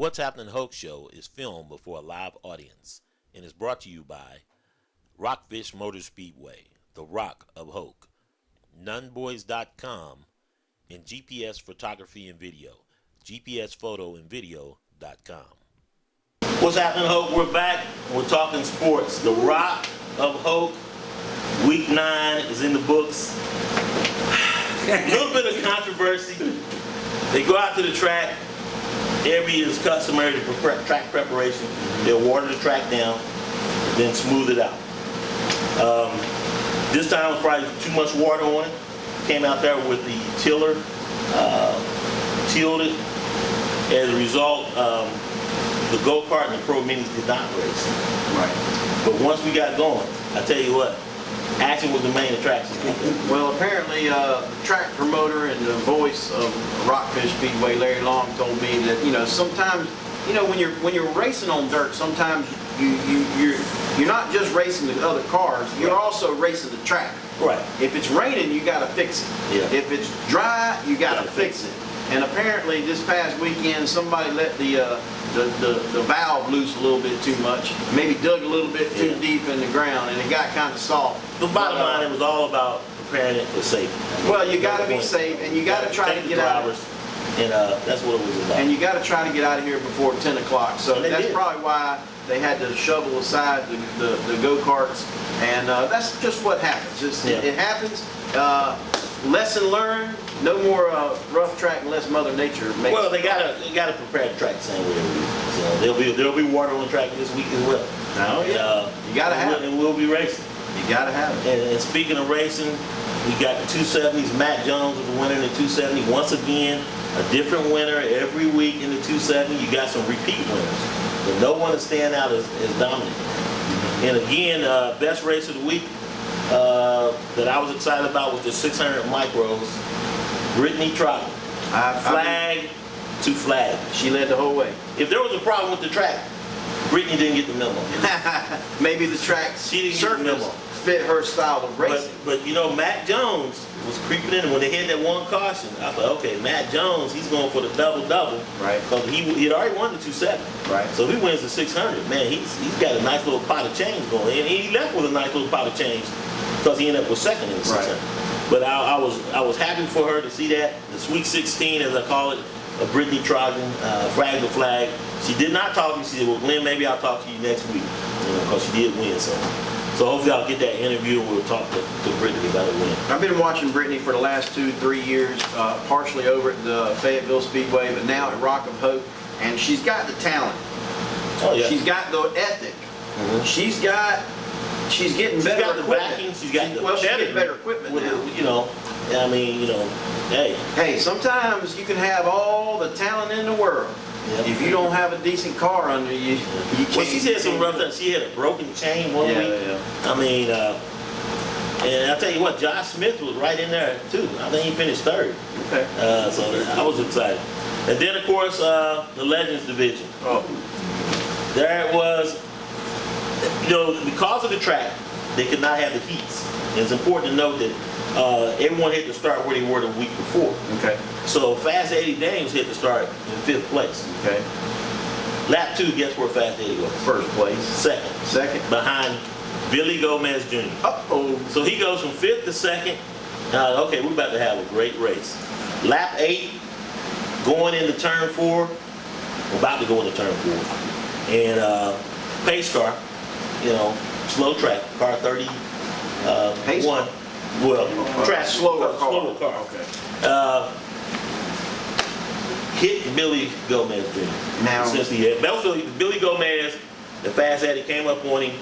The What's Happening Hoke show is filmed before a live audience and is brought to you by Rockfish Motor Speedway, the Rock of Hoke, nunboys.com, and GPS Photography and Video, gpsphotoandvideo.com. What's happening, Hoke? We're back. We're talking sports. The Rock of Hoke, Week 9 is in the books. A little bit of controversy. They go out to the track. Every year is customary to track preparation. They'll water the track down, then smooth it out. This time was probably too much water on it. Came out there with the tiller, tilled it. As a result, the go-kart and the pro minis did not race. Right. But once we got going, I tell you what, action was the main attraction. Well, apparently, the track promoter and the voice of Rockfish Speedway, Larry Long, told me that sometimes when you're racing on dirt, sometimes you're not just racing the other cars, you're also racing the track. Right. If it's raining, you got to fix it. Yeah. If it's dry, you got to fix it. And apparently, this past weekend, somebody let the valve loose a little bit too much, maybe dug a little bit too deep in the ground, and it got kind of soft. The bottom line, it was all about preparing it for safety. Well, you got to be safe, and you got to try to get out. And that's what it was about. And you got to try to get out of here before 10 o'clock. So that's probably why they had to shovel aside the go-karts, and that's just what happens. It happens. Lesson learned. No more rough track unless Mother Nature makes. Well, they gotta prepare the track the same way every week. So there'll be water on the track this week as well. Oh yeah. You gotta have it. And we'll be racing. You gotta have it. And speaking of racing, we got the 270s. Matt Jones was the winner in the 270. Once again, a different winner every week in the 270. You got some repeat winners, but no one is standing out as dominant. And again, best race of the week that I was excited about was the 600 micros. Brittany Trotman, flag to flag. She led the whole way. If there was a problem with the track, Brittany didn't get the memo. Maybe the track surface fit her style of racing. But Matt Jones was creeping in, and when they had that one caution, I thought, okay, Matt Jones, he's going for the double-double. Right. Because he had already won the 270. Right. So if he wins the 600, man, he's got a nice little pot of change going. And he left with a nice little pot of change because he ended up with second in the 600. Right. But I was happy for her to see that, the Sweet 16, as I call it, of Brittany Trotman, flag to flag. She did not talk to me. She said, well, Glenn, maybe I'll talk to you next week, because she did win something. So hopefully I'll get that interview and we'll talk to Brittany about the win. I've been watching Brittany for the last 2-3 years, partially over at the Fayetteville Speedway, but now at Rock of Hope, and she's got the talent. Oh yeah. She's got the ethic. Mm-hmm. She's getting better equipment. She's getting better equipment now. Hey, sometimes you can have all the talent in the world. Yep. If you don't have a decent car under you, you can't. Well, she's had some rough times. She had a broken chain one week. Yeah. I mean, and I'll tell you what, Josh Smith was right in there too. I think he finished third. Okay. So I was excited. And then, of course, the Legends division. Oh. There it was. Because of the track, they could not have the heats. And it's important to note that everyone had to start where they were the week before. Okay. So Fast Eddie Dames had to start in 5th place. Okay. Lap 2, guess where Fast Eddie was? First place. Second. Behind Billy Gomez Jr. Uh-oh. So he goes from 5th to 2nd. Okay, we're about to have a great race. Lap 8, going into turn 4. We're about to go into turn 4. And pace car, slow track, car 31. Well, track slower car. Okay. Hit Billy Gomez Jr. Now, since Billy Gomez, the Fast Eddie came up on him,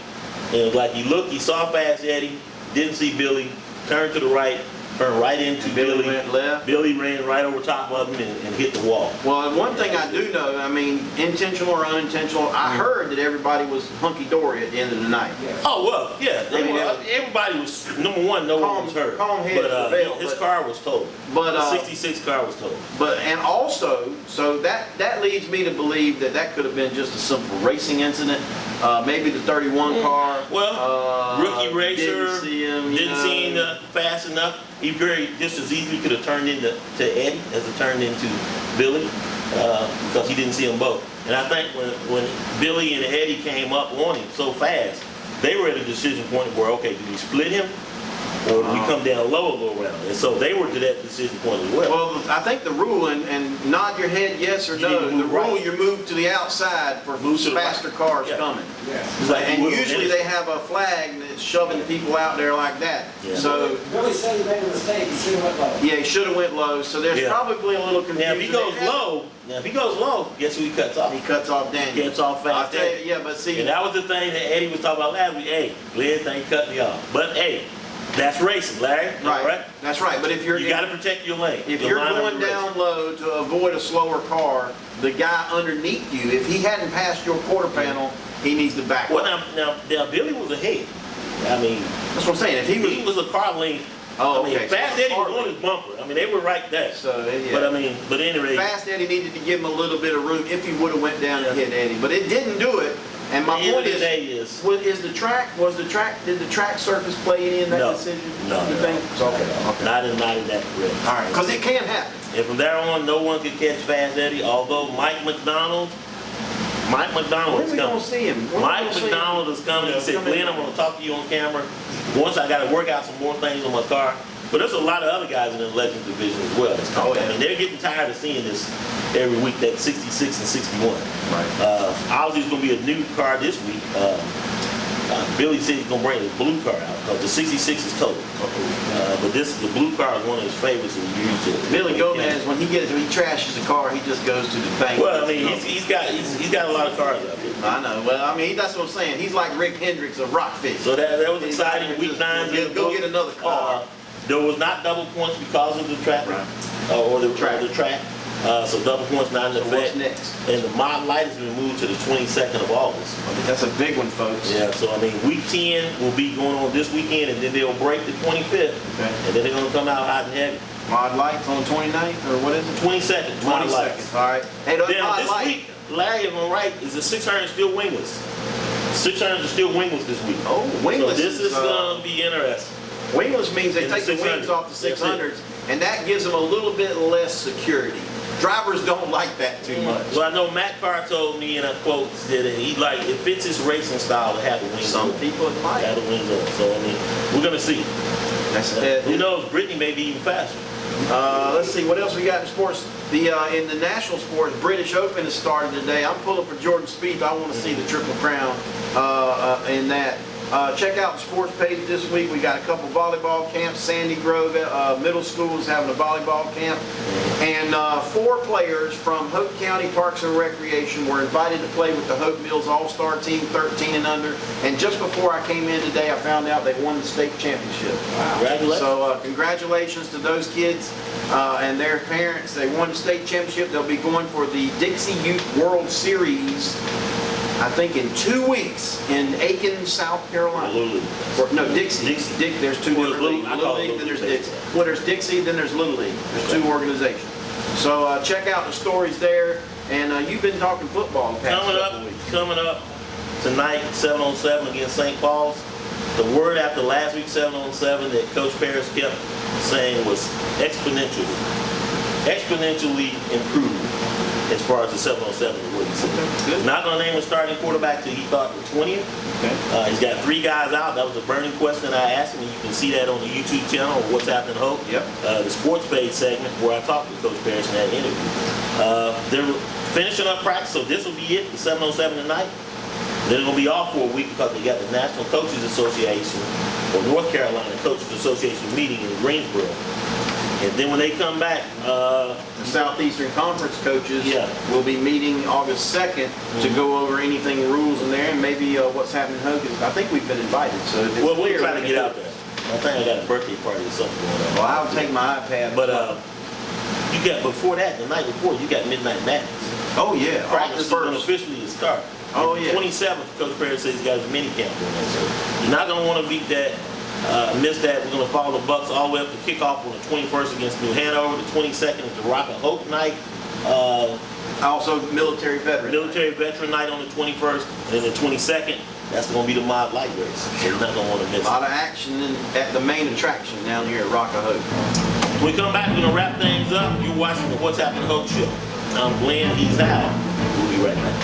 and like he saw Fast Eddie, didn't see Billy, turned to the right, turned right into Billy. Went left. Billy ran right over top of him and hit the wall. Well, one thing I do know, intentional or unintentional, I heard that everybody was hunky-dory at the end of the night. Oh, well, yeah. Everybody was, number one, no one was hurt. Calm heads prevailed. His car was totaled. But the 66 car was totaled. And also, so that leads me to believe that could have been just a simple racing incident. Maybe the 31 car. Well, rookie racer, didn't see him fast enough. He just as easily could have turned into Eddie as it turned into Billy. because he didn't see them both. And I think when Billy and Eddie came up on him so fast, they were at a decision point where, okay, do we split him? Or do we come down low a little round? And so they were to that decision point as well. Well, I think the rule, and nod your head yes or no, the rule you move to the outside for faster cars coming. Like and usually they have a flag that's shoving people out there like that. Yeah. So Billy said he made a mistake, he should have went low. yeah, he should have went low. So there's probably a little confusion. Now if he goes low, guess who he cuts off? He cuts off Daniel. He cuts off fast. Yeah, but see, and that was the thing that Eddie was talking about last week. Hey, Glenn thing cut me off. But hey, that's racing, Larry. right. That's right. But if you got to protect your lane. If you're going down low to avoid a slower car, the guy underneath you, if he hadn't passed your quarter panel, he needs to back Well, up. now Billy was ahead. I mean, that's what I'm saying. If he was a car length. Oh, I mean, okay. Fast Eddie was on his bumper. I mean, they were right there. So, yeah. But I mean, anyway, Fast Eddie needed to give him a little bit of room if he would have went down and hit Eddie, but it didn't do it. And my point is, did the track surface play any in that decision? No. You think? Okay. Not in that correct. All right, because it can happen. And from there on, no one could catch Fast Eddie. Although Mike McDonald is When are we coming. going to see him? Mike McDonald is coming. He said, Glenn, I'm going to talk to you on camera. Once I got to work out some more things on my car. But there's a lot of other guys in the Legends division as well. Oh, yeah. I mean, they're getting tired of seeing this every week, that 66 and 61. Right. Obviously, it's going to be a new car this week. Billy said he's going to bring his blue car out because the 66 is total. But the blue car is one of his favorites and he used it. Billy Gomez, when he trashes a car, he just goes to the bank. Well, I mean, he's got a lot of cars out there. I know. Well, I mean, that's what I'm saying. He's like Rick Hendricks of Rockfish. So that was exciting. Week 9. Go get another car. There was not double points because of the traffic or the track. So double points not in effect. What's next? And the mod light has been moved to the 22nd of August. I mean, that's a big one, folks. Yeah, so I mean, week 10 will be going on this weekend, and then they'll break the 25th. Okay. And then they're going to come out hot and heavy. Mod lights on 29th, or what is it? 22nd, mod lights. All right. Hey, those Now, mod this lights. week, Larry, if I'm right, is the 600 still wingless? 600 is still wingless this week. Oh, wingless. So this is going to be interesting. Wingless means they take the wings off the 600s, and that gives them a little bit less security. Drivers don't like that too much. Well, I know Matt Carr told me in a quote that it fits his racing style to have the wings Some on. people like Have the wings on. So, I mean, we're going to see. Who knows? Brittany may be even faster. Let's see, what else we got in sports? In the national sports, British Open has started today. I'm pulling for Jordan Spieth. I want to see the Triple Crown in that. Check out the sports page this week. We got a couple volleyball camps. Sandy Grove Middle School is having a volleyball camp. And 4 players from Hoke County Parks and Recreation were invited to play with the Hoke Mills All-Star Team, 13 and under. And just before I came in today, I found out they won the state championship. Wow. Congratulations. So congratulations to those kids and their parents. They won the state championship. They'll be going for the Dixie Youth World Series, I think, in 2 weeks in Aiken, South Carolina. No, Dixie. There's 2 different leagues. Little League, then there's Dixie. Well, there's Dixie, then there's Little League. There's 2 organizations. So check out the stories there. And you've been talking football the past couple weeks. Coming up tonight, 7-on-7 against St. Paul's. The word after last week's 7-on-7 that Coach Paris kept saying was exponentially improved. As far as the 7-on-7 is what he said. He's not going to name a starting quarterback till he thought the 20th. Okay. He's got 3 guys out. That was a burning question I asked him, and you can see that on the YouTube channel, What's Happening Hope. Yep. The sports page segment where I talked with Coach Parrish in that interview. They're finishing up practice, so this will be it, the 7-on-7 tonight. They're going to be off for a week because they got the National Coaches Association or North Carolina Coaches Association meeting in Greensboro. And then when they come back, the Southeastern Conference coaches will be meeting August 2nd to go over anything rules in there and maybe what's happening in Hoke. I think we've been invited, so if it's we'll clear, try to get out there. I think I got a birthday party or something going on. Well, I'll take my iPad. But you got before that, the night before, you got Midnight Madness. Oh yeah, practice is going to officially start. Oh yeah. 27th, Coach Perry says he's got his mini camp going on. So you're not going to want to beat that. Miss that. We're going to follow the Bucks all the way up to kickoff on the 21st against New Hanover. The 22nd is the Rock and Hope night. Also military veteran night on the 21st. And then the 22nd, that's going to be the mod light race. So you're not going to want to miss it. A lot of action at the main attraction down here at Rock and Hope. When we come back, we're going to wrap things up. You're watching the What's Happening Hope show. Glenn, he's out. We'll be right back.